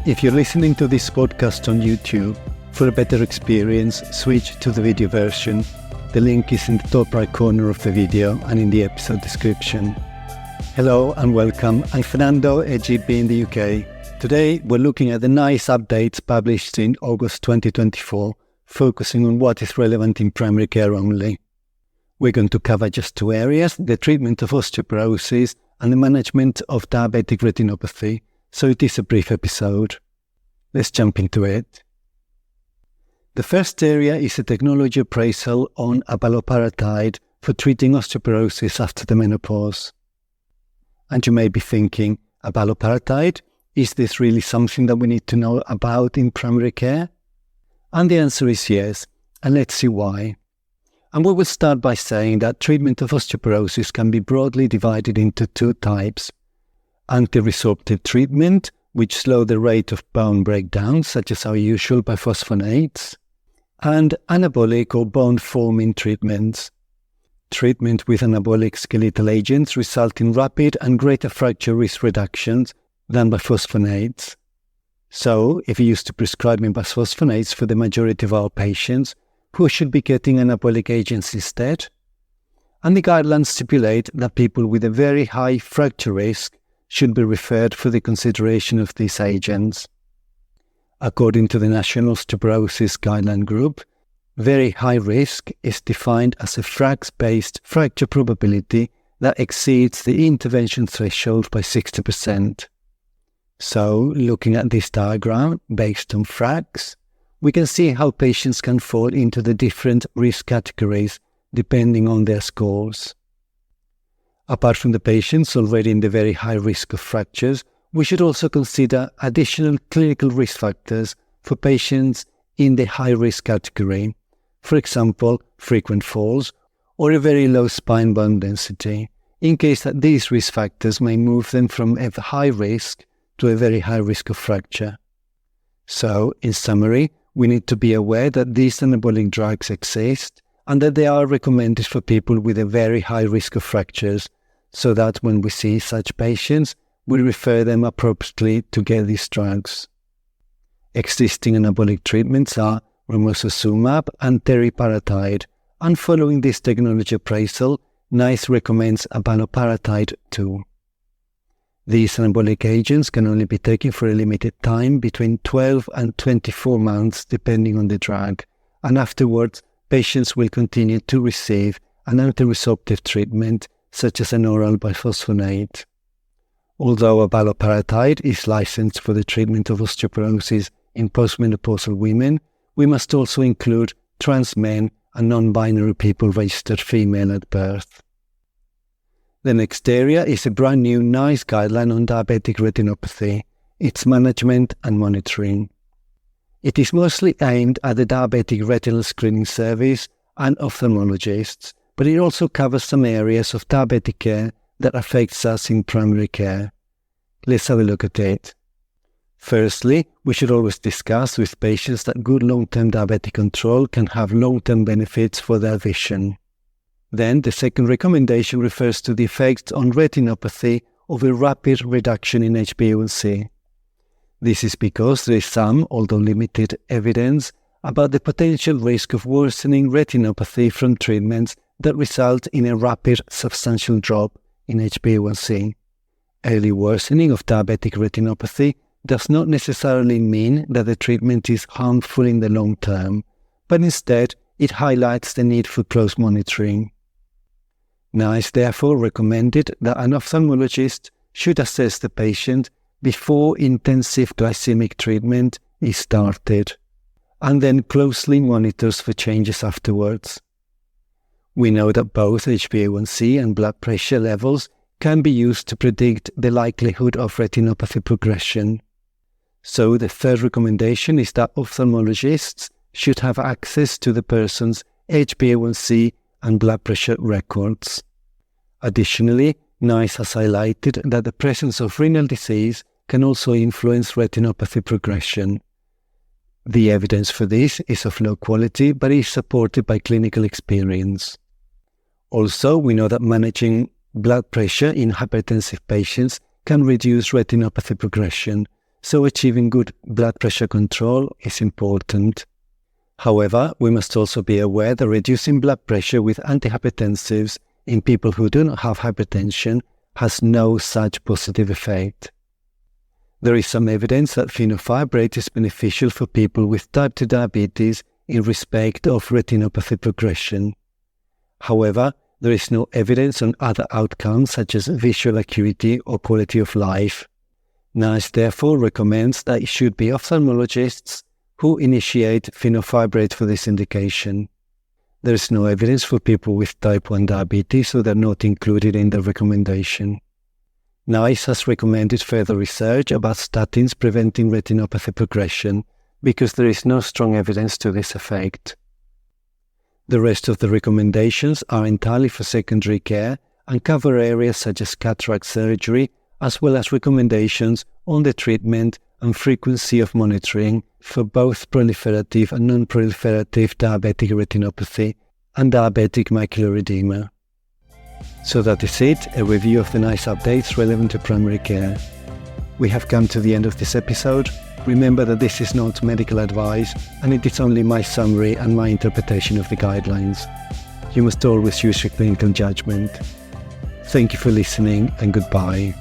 If you're listening to this podcast on YouTube, for a better experience, switch to the video version. The link is in the top right corner of the video and in the episode description. Hello and welcome. I'm Fernando, a GP in the UK. Today we're looking at the NICE updates published in August 2024, focusing on what is relevant in primary care only. We're going to cover just two areas, the treatment of osteoporosis and the management of diabetic retinopathy, so it is a brief episode. Let's jump into it. The first area is a technology appraisal on Abaloparatide for treating osteoporosis after the menopause. And you may be thinking, Abaloparatide, is this really something that we need to know about in primary care? And the answer is yes, and let's see why. And we will start by saying that treatment of osteoporosis can be broadly divided into two types. Anti-resorptive treatment, which slow the rate of bone breakdown, such as our usual biphosphonates, and anabolic or bone-forming treatments. Treatment with anabolic skeletal agents result in rapid and greater fracture risk reductions than biphosphonates. So, if we used to prescribe biphosphonates for the majority of our patients, who should be getting anabolic agents instead? And the guidelines stipulate that people with a very high fracture risk should be referred for the consideration of these agents. According to the National Osteoporosis Guideline Group, very high risk is defined as a FRAX-based fracture probability that exceeds the intervention threshold by 60%. So, looking at this diagram based on FRAX, we can see how patients can fall into the different risk categories depending on their scores. Apart from the patients already in the very high risk of fractures, we should also consider additional clinical risk factors for patients in the high risk category. For example, frequent falls or a very low spine bone density, in case that these risk factors may move them from a high risk to a very high risk of fracture. So, in summary, we need to be aware that these anabolic drugs exist and that they are recommended for people with a very high risk of fractures, so that when we see such patients, we refer them appropriately to get these drugs. Existing anabolic treatments are romosozumab and teriparatide, and following this technology appraisal, NICE recommends abaloparatide too. These anabolic agents can only be taken for a limited time between 12 and 24 months depending on the drug, and afterwards patients will continue to receive an anti-resorptive treatment such as an oral biphosphonate. Although abaloparatide is licensed for the treatment of osteoporosis in postmenopausal women, we must also include trans men and non-binary people registered female at birth. The next area is a brand new NICE guideline on diabetic retinopathy, its management and monitoring. It is mostly aimed at the diabetic retinal screening service and ophthalmologists, but it also covers some areas of diabetic care that affects us in primary care. Let's have a look at it. Firstly, we should always discuss with patients that good long-term diabetic control can have long-term benefits for their vision. Then, the second recommendation refers to the effects on retinopathy of a rapid reduction in HbA1c. This is because there is some, although limited, evidence about the potential risk of worsening retinopathy from treatments that result in a rapid, substantial drop in HbA1c. Early worsening of diabetic retinopathy does not necessarily mean that the treatment is harmful in the long term, but instead it highlights the need for close monitoring. NICE therefore recommended that an ophthalmologist should assess the patient before intensive glycemic treatment is started, and then closely monitors for changes afterwards. We know that both HbA1c and blood pressure levels can be used to predict the likelihood of retinopathy progression. So the third recommendation is that ophthalmologists should have access to the person's HbA1c and blood pressure records. Additionally, NICE has highlighted that the presence of renal disease can also influence retinopathy progression. The evidence for this is of low quality but is supported by clinical experience. Also, we know that managing blood pressure in hypertensive patients can reduce retinopathy progression, so achieving good blood pressure control is important. However, we must also be aware that reducing blood pressure with antihypertensives in people who do not have hypertension has no such positive effect. There is some evidence that fenofibrate is beneficial for people with type 2 diabetes in respect of retinopathy progression. However, there is no evidence on other outcomes such as visual acuity or quality of life. NICE therefore recommends that it should be ophthalmologists who initiate fenofibrate for this indication. There is no evidence for people with type 1 diabetes, so they're not included in the recommendation. NICE has recommended further research about statins preventing retinopathy progression because there is no strong evidence to this effect. The rest of the recommendations are entirely for secondary care and cover areas such as cataract surgery, as well as recommendations on the treatment and frequency of monitoring for both proliferative and non-proliferative diabetic retinopathy and diabetic macular edema. So that is it, a review of the NICE updates relevant to primary care. We have come to the end of this episode. Remember that this is not medical advice and it is only my summary and my interpretation of the guidelines. You must always use your clinical judgment. Thank you for listening and goodbye.